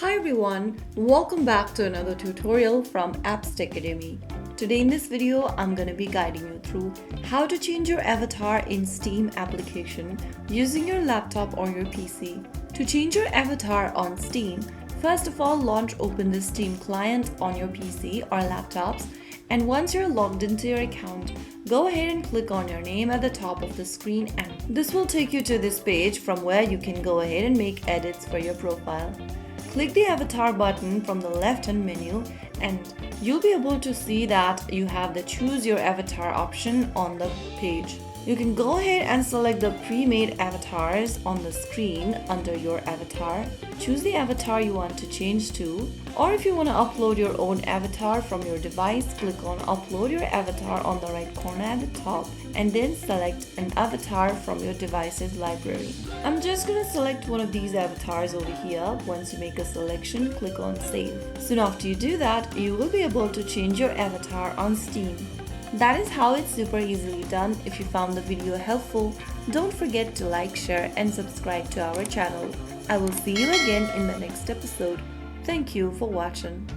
Hi everyone, welcome back to another tutorial from Apps Academy. Today in this video, I'm going to be guiding you through how to change your avatar in Steam application using your laptop or your PC. To change your avatar on Steam, first of all launch open the Steam client on your PC or laptops, and once you're logged into your account, go ahead and click on your name at the top of the screen, and this will take you to this page from where you can go ahead and make edits for your profile. Click the avatar button from the left-hand menu and you'll be able to see that you have the choose your avatar option on the page. You can go ahead and select the pre-made avatars on the screen under your avatar. Choose the avatar you want to change to, or if you want to upload your own avatar from your device, click on upload your avatar on the right corner at the top and then select an avatar from your device's library. I'm just going to select one of these avatars over here. Once you make a selection, click on save. Soon after you do that, you will be able to change your avatar on Steam. That is how it's super easily done. If you found the video helpful, don't forget to like, share and subscribe to our channel. I will see you again in the next episode. Thank you for watching.